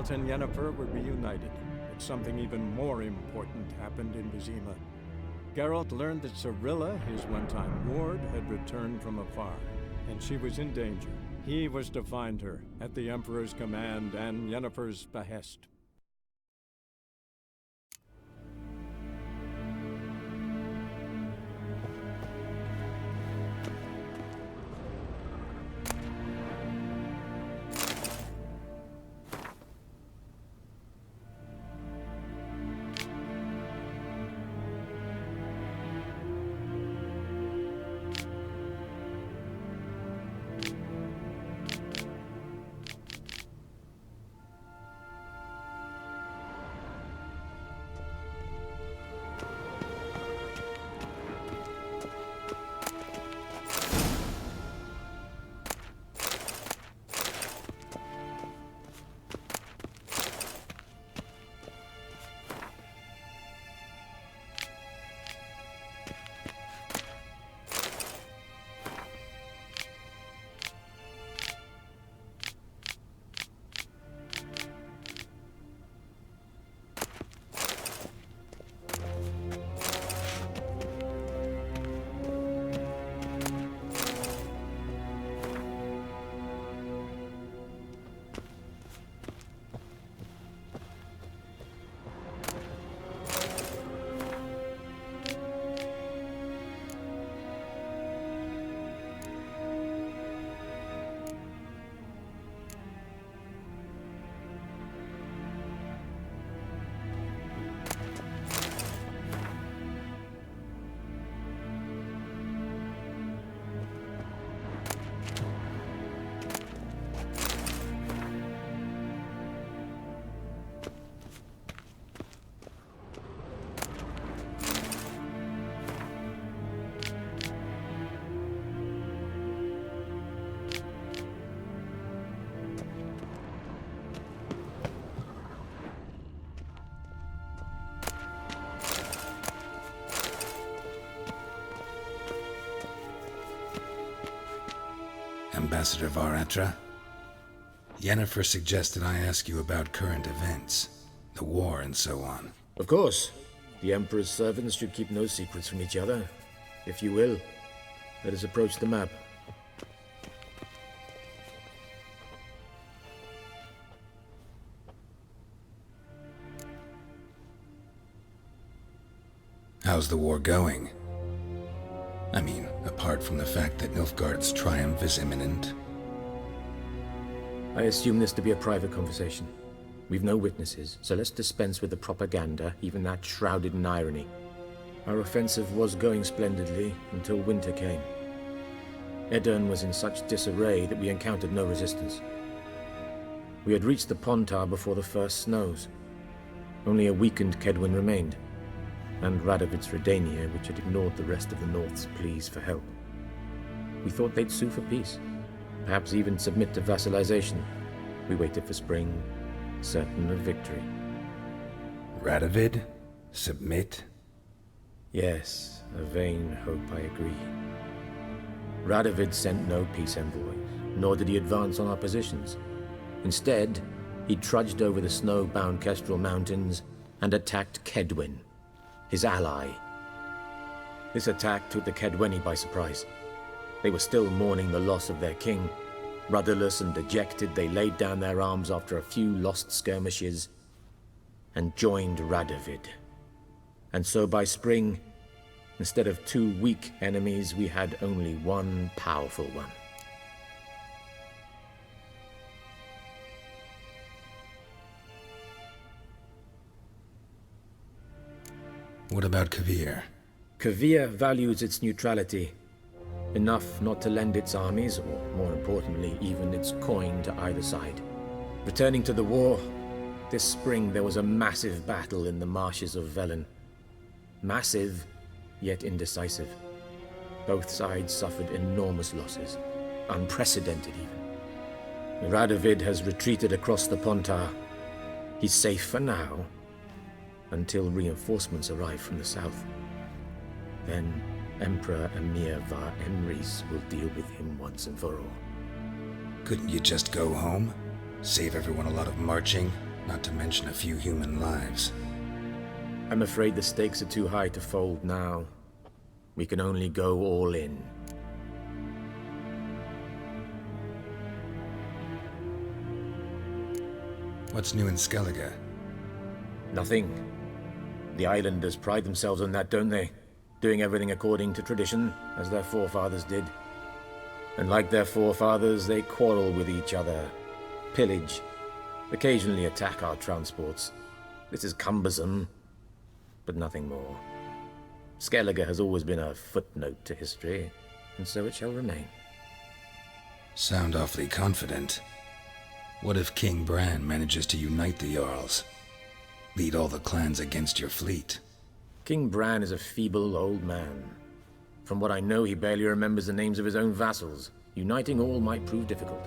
Geralt and Yennefer were reunited, but something even more important happened in Vizima. Geralt learned that Cirilla, his one-time ward, had returned from afar, and she was in danger. He was to find her, at the Emperor's command and Yennefer's behest. Ambassador Varatra, Yennefer suggested I ask you about current events, the war and so on. Of course. The Emperor's servants should keep no secrets from each other. If you will, let us approach the map. How's the war going? I mean, apart from the fact that Nilfgaard's triumph is imminent. I assume this to be a private conversation. We've no witnesses, so let's dispense with the propaganda, even that shrouded in irony. Our offensive was going splendidly until winter came. Edirn was in such disarray that we encountered no resistance. We had reached the Pontar before the first snows. Only a weakened Kedwin remained, and Radovid's Redania, which had ignored the rest of the North's pleas for help. We thought they'd sue for peace, perhaps even submit to vassalization. We waited for spring, certain of victory. Radovid? Submit? Yes, a vain hope, I agree. Radovid sent no peace envoys, nor did he advance on our positions. Instead, he trudged over the snow-bound Kestrel Mountains and attacked Kedwin, his ally. This attack took the Kedweni by surprise. They were still mourning the loss of their king. Rudderless and dejected, they laid down their arms after a few lost skirmishes and joined Radovid. And so by spring, instead of 2 weak enemies, we had only one powerful one. What about Kovir? Kovir values its neutrality, enough not to lend its armies, or more importantly, even its coin to either side. Returning to the war, this spring there was a massive battle in the marshes of Velen. Massive, yet indecisive. Both sides suffered enormous losses, unprecedented even. Radovid has retreated across the Pontar. He's safe for now, until reinforcements arrive from the south. Then Emperor Emir var Emrys will deal with him once and for all. Couldn't you just go home? Save everyone a lot of marching? not to mention a few human lives. I'm afraid the stakes are too high to fold now. We can only go all in. What's new in Skellige? Nothing. The islanders pride themselves on that, don't they? Doing everything according to tradition, as their forefathers did. And like their forefathers, they quarrel with each other, pillage, occasionally attack our transports. This is cumbersome, but nothing more. Skellige has always been a footnote to history, and so it shall remain. Sound awfully confident. What if King Bran manages to unite the Jarls? Lead all the clans against your fleet? King Bran is a feeble old man. From what I know, he barely remembers the names of his own vassals. Uniting all might prove difficult.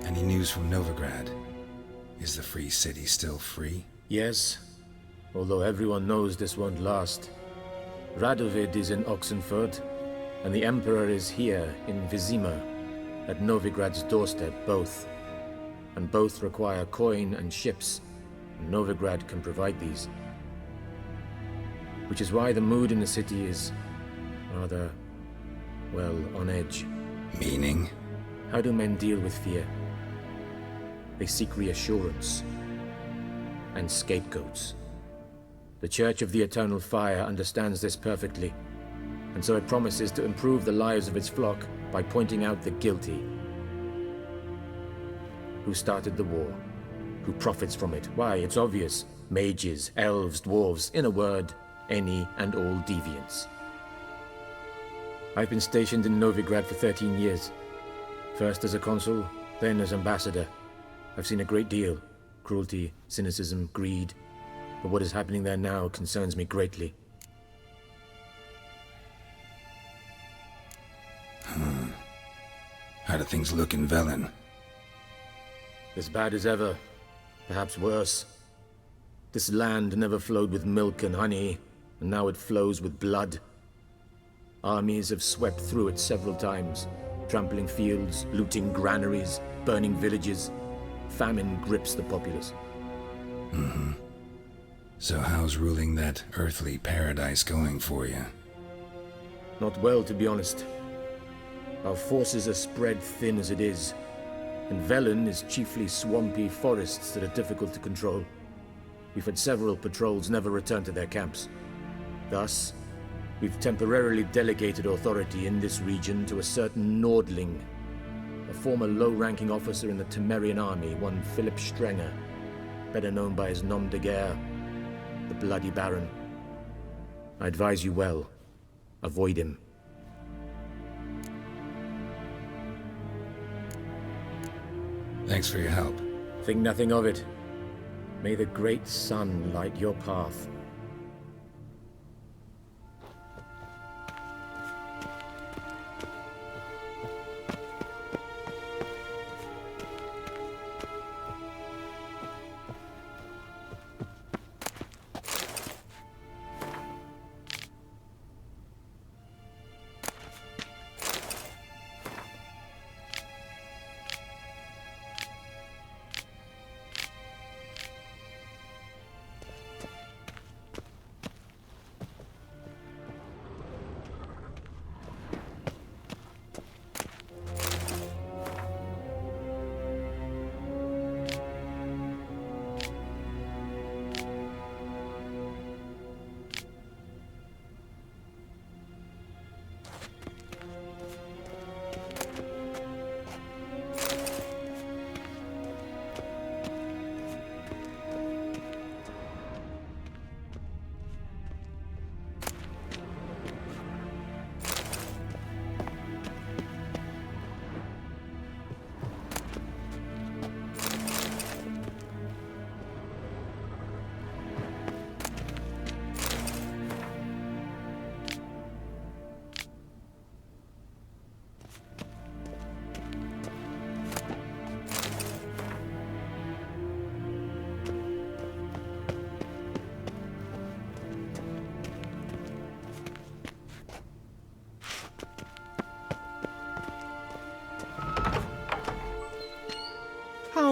Any news from Novigrad? Is the free city still free? Yes, although everyone knows this won't last. Radovid is in Oxenfurt, and the Emperor is here in Vizima, at Novigrad's doorstep both. And both require coin and ships, and Novigrad can provide these. Which is why the mood in the city is rather, well, on edge. Meaning? How do men deal with fear? They seek reassurance and scapegoats. The Church of the Eternal Fire understands this perfectly, and so it promises to improve the lives of its flock by pointing out the guilty. Who started the war? Who profits from it? Why, it's obvious. Mages, elves, dwarves, in a word, any and all deviants. I've been stationed in Novigrad for 13 years. First as a consul, then as ambassador. I've seen a great deal. Cruelty, cynicism, greed. But what is happening there now concerns me greatly. How do things look in Velen? As bad as ever. Perhaps worse. This land never flowed with milk and honey, and now it flows with blood. Armies have swept through it several times, trampling fields, looting granaries, burning villages. Famine grips the populace. So how's ruling that earthly paradise going for you? Not well, to be honest. Our forces are spread thin as it is, and Velen is chiefly swampy forests that are difficult to control. We've had several patrols never return to their camps. Thus, we've temporarily delegated authority in this region to a certain Nordling, a former low-ranking officer in the Temerian army, one Philip Strenger, better known by his nom de guerre, the Bloody Baron. I advise you well. Avoid him. Thanks for your help. Think nothing of it. May the great sun light your path.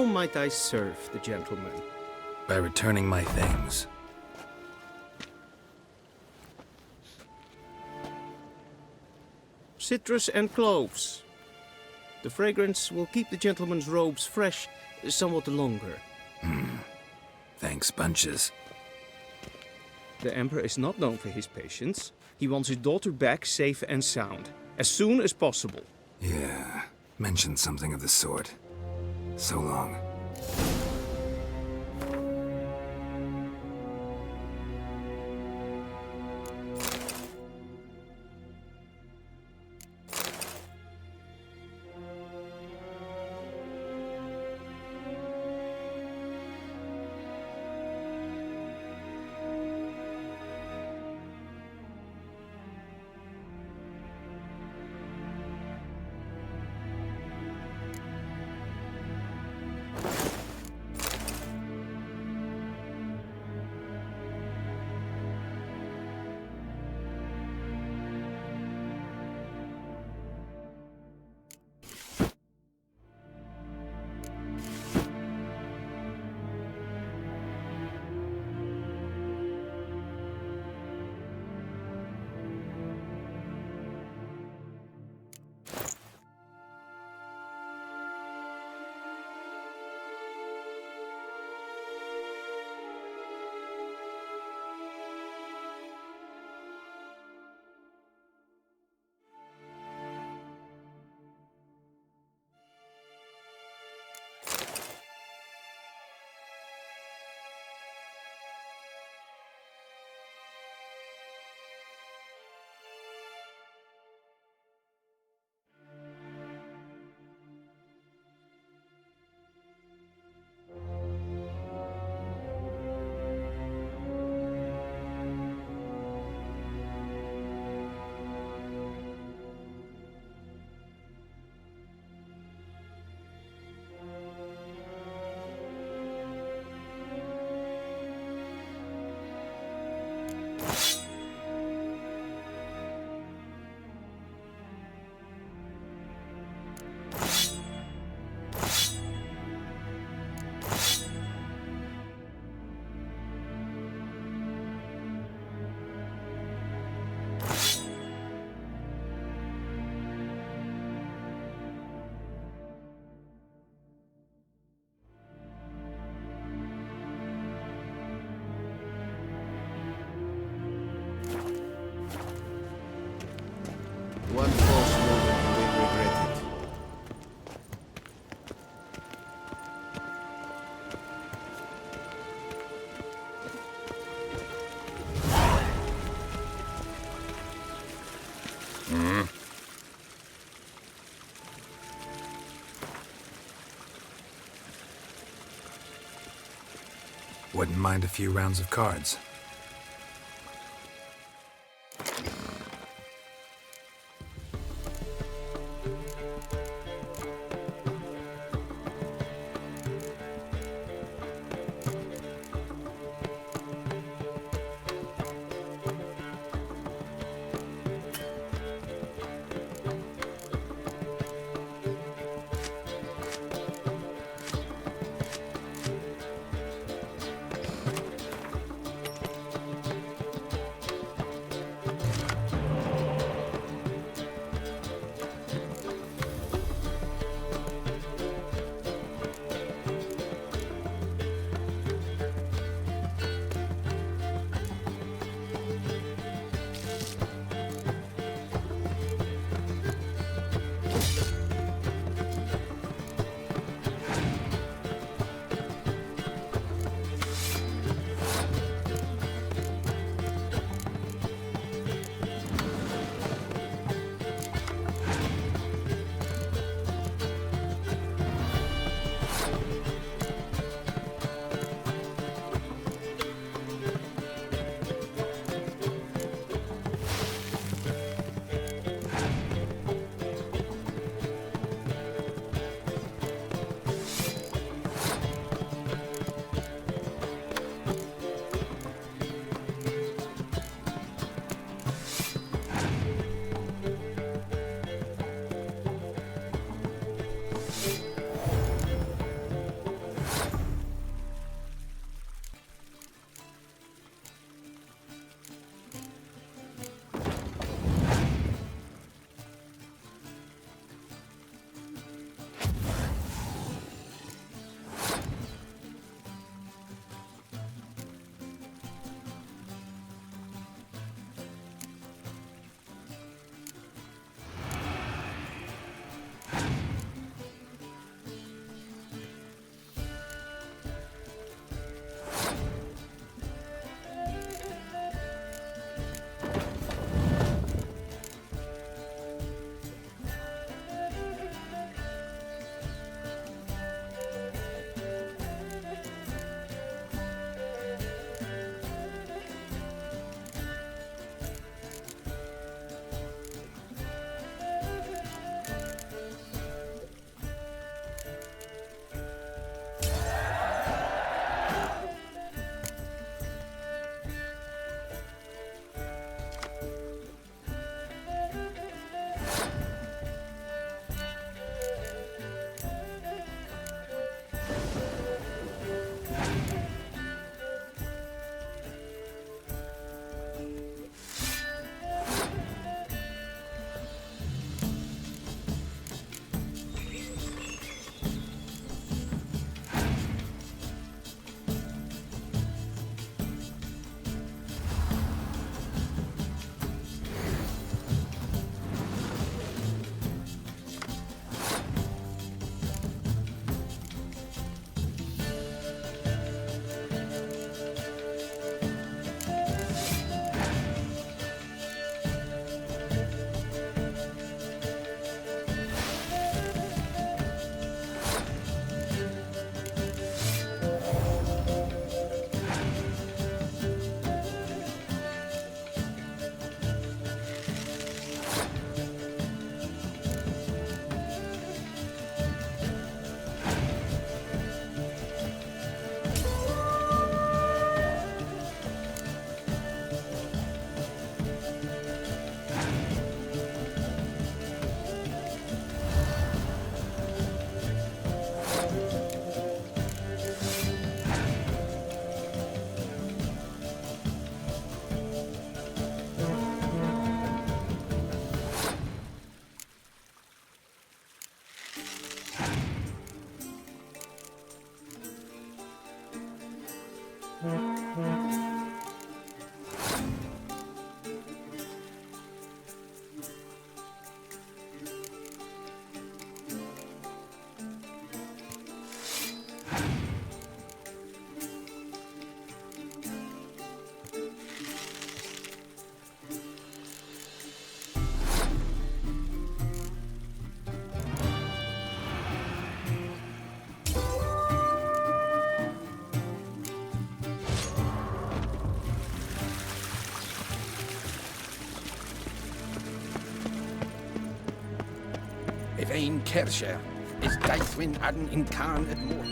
How might I serve the gentleman? By returning my things. Citrus and cloves. The fragrance will keep the gentleman's robes fresh somewhat longer. Thanks, bunches. The Emperor is not known for his patience. He wants his daughter back safe and sound, as soon as possible. Yeah, mentioned something of the sort. So long. One false move and you will regret it. Wouldn't mind a few rounds of cards. Ein Kirsche is daithwyn adn in can et mor.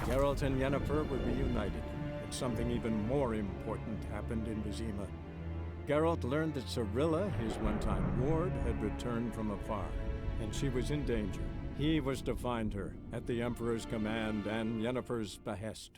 Geralt and Yennefer were reunited, but something even more important happened in Vizima. Geralt learned that Cirilla, his one-time ward, had returned from afar, and she was in danger. He was to find her, at the Emperor's command and Yennefer's behest.